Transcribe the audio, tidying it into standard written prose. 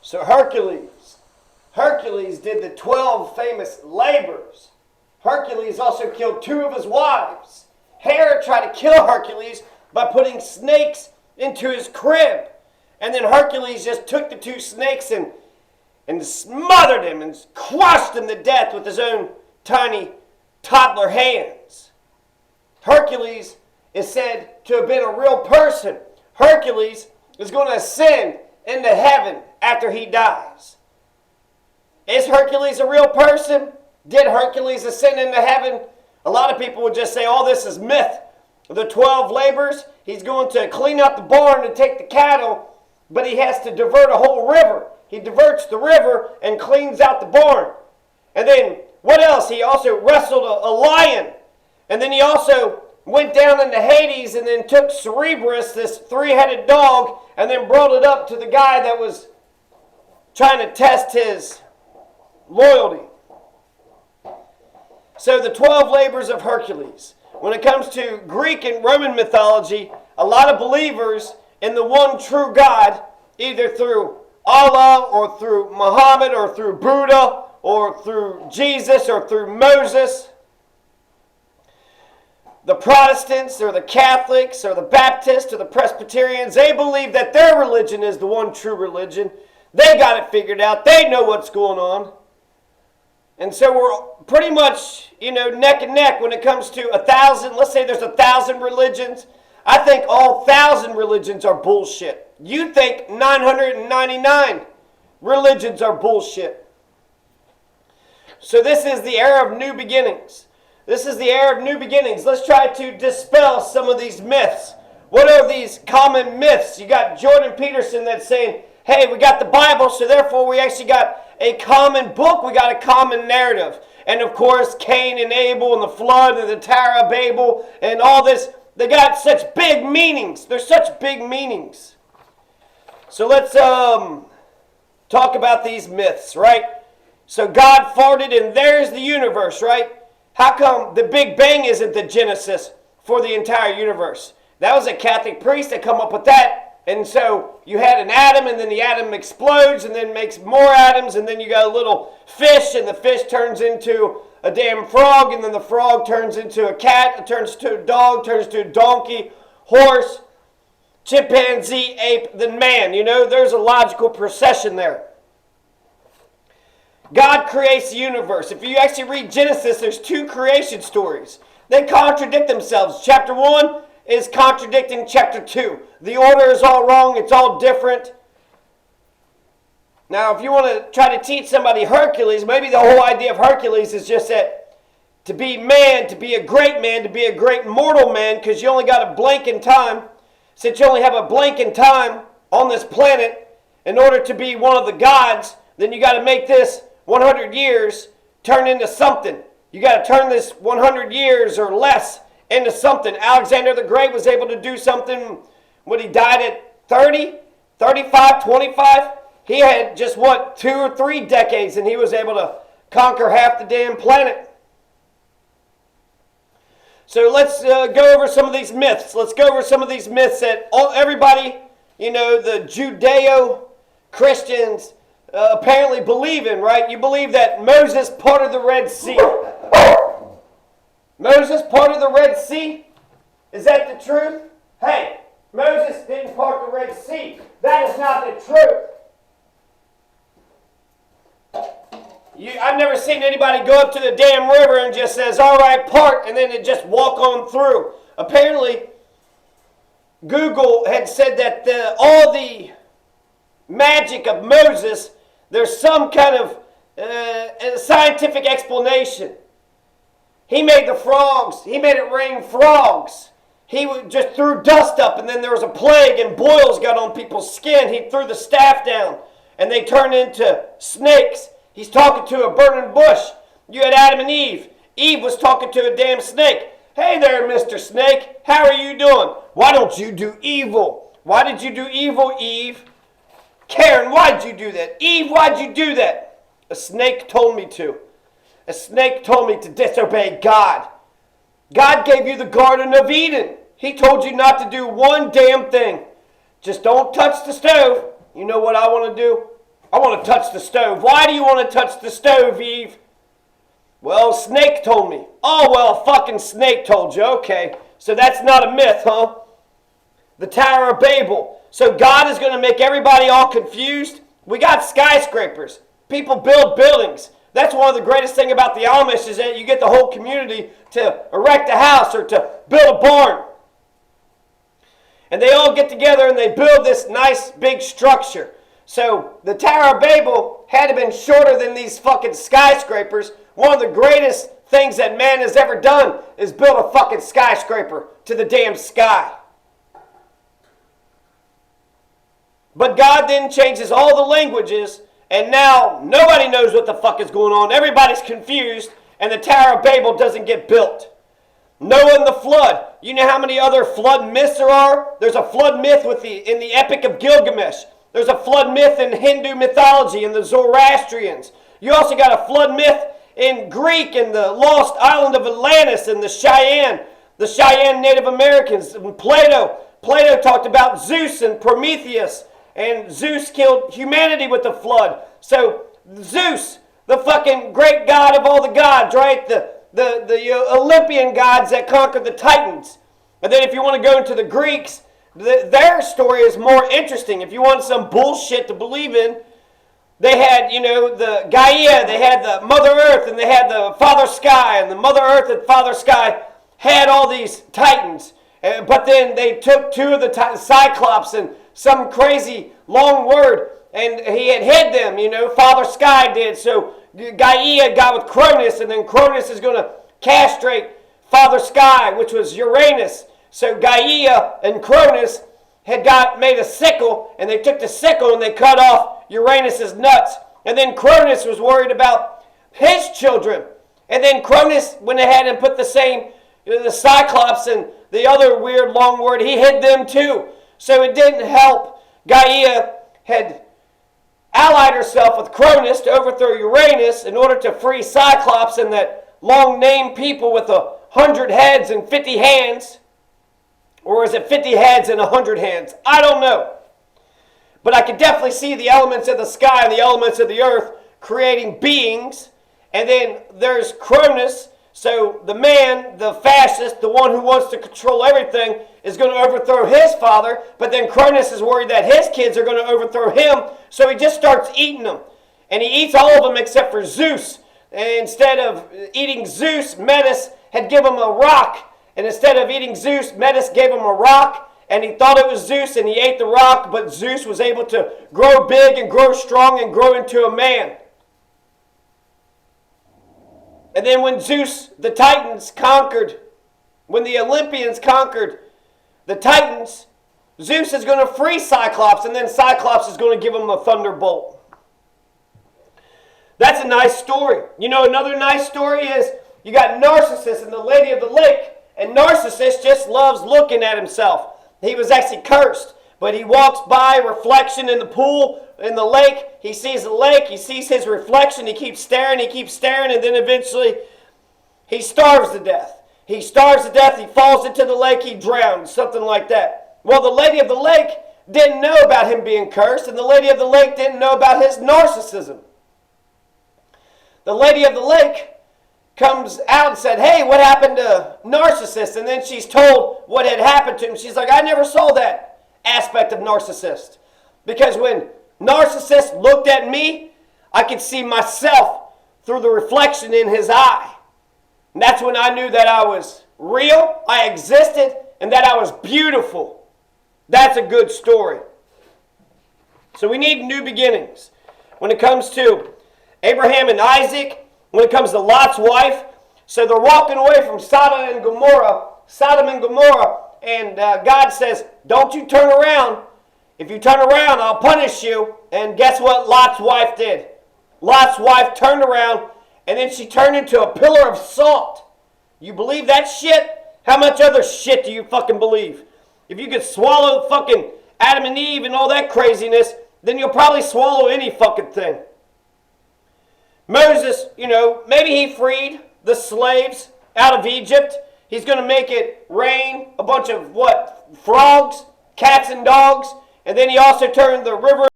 So Hercules did the 12 famous labors. Hercules also killed 2 of his wives. Herod tried to kill Hercules by putting snakes into his crib. And then Hercules just took the 2 snakes and smothered him and crushed him to death with his own tiny toddler hands. Hercules is said to have been a real person. Hercules is going to ascend into heaven after he dies. Is Hercules a real person? Did Hercules ascend into heaven? A lot of people would just say, oh, this is myth. The 12 labors, he's going to clean up the barn and take the cattle, but he has to divert a whole river. He diverts the river and cleans out the barn. And then, what else? He also wrestled a lion. And then he also went down into Hades and then took Cerberus, this 3-headed dog, and then brought it up to the guy that was trying to test his loyalty. So the 12 labors of Hercules. When it comes to Greek and Roman mythology, a lot of believers in the one true God, either through Allah or through Muhammad or through Buddha or through Jesus or through Moses. The Protestants or the Catholics or the Baptists or the Presbyterians, they believe that their religion is the one true religion. They got it figured out. They know what's going on. And so we're pretty much, neck and neck when it comes to 1,000. Let's say there's 1,000 religions. I think all 1,000 religions are bullshit. You think 999 religions are bullshit. So this is the era of new beginnings. This is the era of new beginnings. Let's try to dispel some of these myths. What are these common myths? You got Jordan Peterson that's saying, hey, we got the Bible, so therefore we actually got a common book. We got a common narrative. And of course, Cain and Abel and the flood and the Tower of Babel and all this, they got such big meanings. There's such big meanings. So let's talk about these myths, right? So God farted and there's the universe, right? How come the Big Bang isn't the genesis for the entire universe? That was a Catholic priest that come up with that. And so you had an atom, and then the atom explodes, and then makes more atoms, and then you got a little fish, and the fish turns into a damn frog, and then the frog turns into a cat, it turns to a dog, turns to a donkey, horse, chimpanzee, ape, then man. There's a logical procession there. God creates the universe. If you actually read Genesis, there's 2 creation stories. They contradict themselves. Chapter 1 is contradicting chapter 2. The order is all wrong. It's all different. Now, if you want to try to teach somebody Hercules, maybe the whole idea of Hercules is just that to be man, to be a great mortal man, because you only got a blank in time. Since you only have a blank in time on this planet, in order to be one of the gods, then you got to make this 100 years turn into something. You got to turn this 100 years or less into something. Alexander the Great was able to do something when he died at 30, 35, 25. He had just, 2 or 3 decades, and he was able to conquer half the damn planet. So let's go over some of these myths. Let's go over some of these myths that everybody, the Judeo-Christians apparently believe in, right? You believe that Moses parted the Red Sea. Moses parted the Red Sea? Is that the truth? Hey, Moses didn't part the Red Sea. That is not the truth. I've never seen anybody go up to the damn river and just says, all right, part, and then it just walk on through. Apparently, Google had said that all the magic of Moses, there's some kind of scientific explanation. He made the frogs. He made it rain frogs. He just threw dust up, and then there was a plague, and boils got on people's skin. He threw the staff down, and they turned into snakes. He's talking to a burning bush. You had Adam and Eve. Eve was talking to a damn snake. Hey there, Mr. Snake. How are you doing? Why don't you do evil? Why did you do evil, Eve? Karen, why'd you do that? Eve, why'd you do that? A snake told me to. A snake told me to disobey God. God gave you the Garden of Eden. He told you not to do one damn thing. Just don't touch the stove. You know what I want to do? I want to touch the stove. Why do you want to touch the stove, Eve? Well, snake told me. Oh, well, fucking snake told you. Okay, so that's not a myth, huh? The Tower of Babel. So God is going to make everybody all confused? We got skyscrapers. People build buildings. That's one of the greatest things about the Amish is that you get the whole community to erect a house or to build a barn. And they all get together and they build this nice big structure. So the Tower of Babel had to have been shorter than these fucking skyscrapers. One of the greatest things that man has ever done is build a fucking skyscraper to the damn sky. But God then changes all the languages, and now nobody knows what the fuck is going on. Everybody's confused, and the Tower of Babel doesn't get built. Noah and the flood. You know how many other flood myths there are? There's a flood myth in the Epic of Gilgamesh. There's a flood myth in Hindu mythology in the Zoroastrians. You also got a flood myth in Greek in the lost island of Atlantis and the Cheyenne Native Americans. And Plato talked about Zeus and Prometheus, and Zeus killed humanity with the flood. So Zeus, the fucking great god of all the gods, right? The Olympian gods that conquered the Titans. And then if you want to go into the Greeks, their story is more interesting. If you want some bullshit to believe in, they had, the Gaia, they had the Mother Earth, and they had the Father Sky, and the Mother Earth and Father Sky had all these Titans. But then they took two of the Cyclops and some crazy long word, and he had hid them, Father Sky did. So Gaia got with Cronus, and then Cronus is going to castrate Father Sky, which was Uranus. So Gaia and Cronus had made a sickle, and they took the sickle and they cut off Uranus's nuts. And then Cronus was worried about his children. And then Cronus went ahead and put the Cyclops and the other weird long word, he hid them too. So it didn't help. Gaia had allied herself with Cronus to overthrow Uranus in order to free Cyclops and that long name people with 100 heads and 50 hands. Or is it 50 heads and 100 hands? I don't know. But I can definitely see the elements of the sky and the elements of the earth creating beings. And then there's Cronus. So the man, the fascist, the one who wants to control everything, is going to overthrow his father. But then Cronus is worried that his kids are going to overthrow him. So he just starts eating them. And he eats all of them except for Zeus. And instead of eating Zeus, Metis had given him a rock. And instead of eating Zeus, Metis gave him a rock, and he thought it was Zeus, and he ate the rock, but Zeus was able to grow big and grow strong and grow into a man. And then when Zeus, the Titans, when the Olympians conquered the Titans, Zeus is going to free Cyclops, and then Cyclops is going to give him a thunderbolt. That's a nice story. Another nice story is you got Narcissus and the Lady of the Lake. And Narcissus just loves looking at himself. He was actually cursed. But he walks by reflection in the pool, in the lake. He sees the lake. He sees his reflection. He keeps staring. And then eventually he starves to death. He falls into the lake. He drowns. Something like that. Well, the Lady of the Lake didn't know about him being cursed. And the Lady of the Lake didn't know about his narcissism. The Lady of the Lake comes out and said, hey, what happened to Narcissus? And then she's told what had happened to him. She's like, I never saw that aspect of Narcissus. Because when Narcissus looked at me, I could see myself through the reflection in his eye. And that's when I knew that I was real, I existed, and that I was beautiful. That's a good story. So we need new beginnings. When it comes to Abraham and Isaac, when it comes to Lot's wife, so they're walking away from Sodom and Gomorrah, and God says, don't you turn around. If you turn around, I'll punish you. And guess what Lot's wife did? Lot's wife turned around, and then she turned into a pillar of salt. You believe that shit? How much other shit do you fucking believe? If you could swallow fucking Adam and Eve and all that craziness, then you'll probably swallow any fucking thing. Moses, maybe he freed the slaves out of Egypt. He's going to make it rain a bunch of frogs, cats and dogs. And then he also turned the river